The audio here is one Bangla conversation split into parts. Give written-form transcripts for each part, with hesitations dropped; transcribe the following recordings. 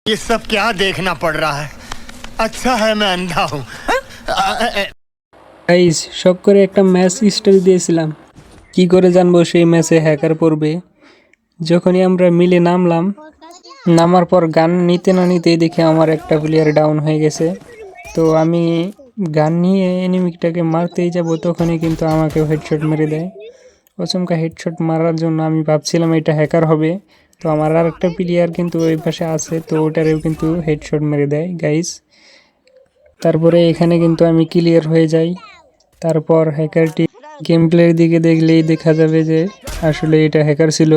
ये सब क्या देखना पड़ रहा है। अच्छा है मैं अंधा हूँ। গাইস শখ করে একটা ম্যাচ স্টোরি দিয়েছিলাম, কি করে জানবো সেই ম্যাচে হ্যাকার পড়বে। যখনই আমরা মিলে নামলাম, নামার পর গান নিতে না নিতেই দেখে আমার একটা প্লেয়ার ডাউন হয়ে গেছে। তো আমি গান নিয়ে এনিমিটাকে মারতেই যাব, তখনই কিন্তু আমাকে হেডশট মেরে দেয়। অচমকা হেডশট মারার জন্য আমি ভাবছিলাম এটা হ্যাকার হবে, তো আমার আর একটা প্লেয়ার কিন্তু ওই পাশে আছে, তো ওটারেও কিন্তু হেডশট মেরে দেয় গাইস। তারপরে এখানে কিন্তু আমি ক্লিয়ার হয়ে যাই। তারপর হ্যাকারটি গেম প্লের দিকে দেখলেই দেখা যাবে যে আসলে এটা হ্যাকার ছিল।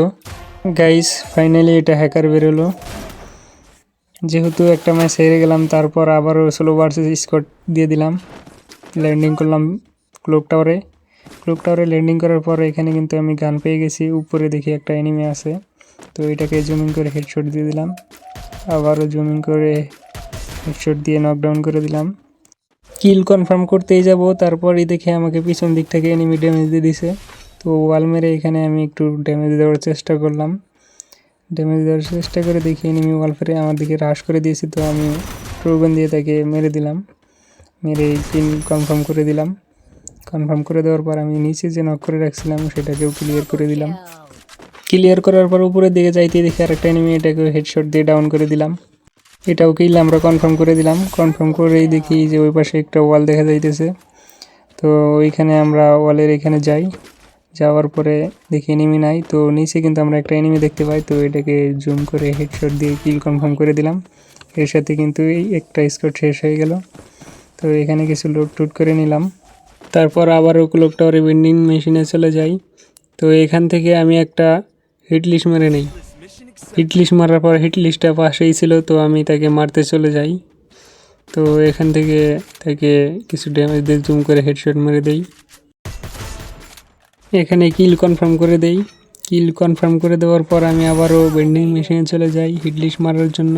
গাইস ফাইনালি এটা হ্যাকার বেরোলো। যেহেতু একটা ম্যাচ হেরে গেলাম, তারপর আবারও সোলো ভার্সেস স্কোয়াড দিয়ে দিলাম। ল্যান্ডিং করলাম ক্লক টাওয়ারে। ক্লক টাওয়ারে ল্যান্ডিং করার পর এখানে কিন্তু আমি গান পেয়ে গেছি। উপরে দেখি একটা এনিমি আছে, তো এটাকে জুমিং করে হেডশট দিয়ে দিলাম। আবারও জুমিং করে হেডশট দিয়ে নকডাউন করে দিলাম। কিল কনফার্ম করতেই যাব, তারপরই দেখে আমাকে পিছন দিক থেকে এনিমি ড্যামেজ দিয়ে দিছে। তো ওয়াল মেরে এখানে আমি একটু ড্যামেজ দেওয়ার চেষ্টা করলাম। ড্যামেজ দেওয়ার চেষ্টা করে দেখি এনিমি ওয়াল ফেরে আমার দিকে রাশ করে দিয়েছি, তো আমি ট্রোগন দিয়ে তাকে মেরে দিলাম। মেরে কিল কনফার্ম করে দিলাম। কনফার্ম করে দেওয়ার পর আমি নিচে যে নক করে রাখছিলাম সেটাকেও ক্লিয়ার করে দিলাম। ক্লিয়ার করার পর উপরের দিকে যাইতে দেখি আরেকটা এনিমি, এটাকে হেডশট দিয়ে ডাউন করে দিলাম। এটাও কিল আমরা কনফার্ম করে দিলাম। কনফার্ম করেই দেখি যে ওই পাশে একটা ওয়াল দেখা যাইতেছে, তো ওইখানে আমরা ওয়ালের এখানে যাই। যাওয়ার পরে দেখি এনিমি নাই, তো নিচে কিন্তু আমরা একটা এনিমি দেখতে পাই, তো এটাকে জুম করে হেডশট দিয়ে কিল কনফার্ম করে দিলাম। এর সাথে কিন্তু এই একটা স্কোয়াড শেষ হয়ে গেল। তো এখানে কিছু লুট টুট করে নিলাম। তারপর আবারও ক্লক টাওয়ারে ভেন্ডিং মেশিনে চলে যাই। তো এখান থেকে আমি একটা হিটলিস্ট মেরে নিই। হিটলিস্ট মারার পর হিটলিস্টটা পাশেই ছিল, তো আমি তাকে মারতে চলে যাই। তো এখান থেকে তাকে কিছু ড্যামেজ দিয়ে জুম করে হেডশট মেরে দেই। এখানে কিল কনফার্ম করে দেই। কিল কনফার্ম করে দেওয়ার পর আমি আবারও ভেন্ডিং মেশিনে চলে যাই হিটলিস্ট মারার জন্য।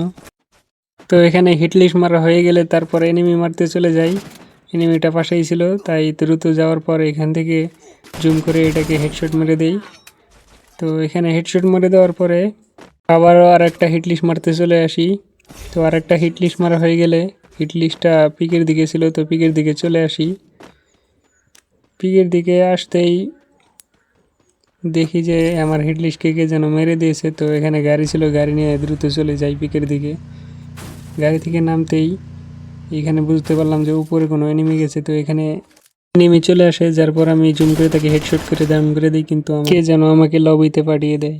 তো এখানে হিটলিস্ট মারা হয়ে গেলে তারপর এনিমি মারতে চলে যাই। এনিমিটা পাশেই ছিল, তাই দ্রুত যাওয়ার পর এখান থেকে জুম করে এটাকে হেডশট মেরে দেই। তো এখানে হেডশট মেরে দেওয়ার পরে আবারও আর একটা হিটলিস্ট মারতে চলে আসি। তো আর একটা হিটলিস্ট মারা হয়ে গেলে, হিটলিস্টটা পিকের দিকে ছিল, তো পিকের দিকে চলে আসি। পিকের দিকে আসতেই দেখি যে আমার হিটলিস্টকে কে যেন মেরে দিয়েছে। তো এখানে গাড়ি ছিল, গাড়ি নিয়ে দ্রুত চলে যাই পিকের দিকে। গাড়ি থেকে নামতেই এখানে বুঝতে পারলাম যে উপরে কোনো এনিমি গেছে, তো এখানে এনিমি চলে আসে, যার পর আমি জুম করে তাকে হেডশট করে ডাউন করে দিই, কিন্তু কে যেন আমাকে লবিতে পাঠিয়ে দেয়।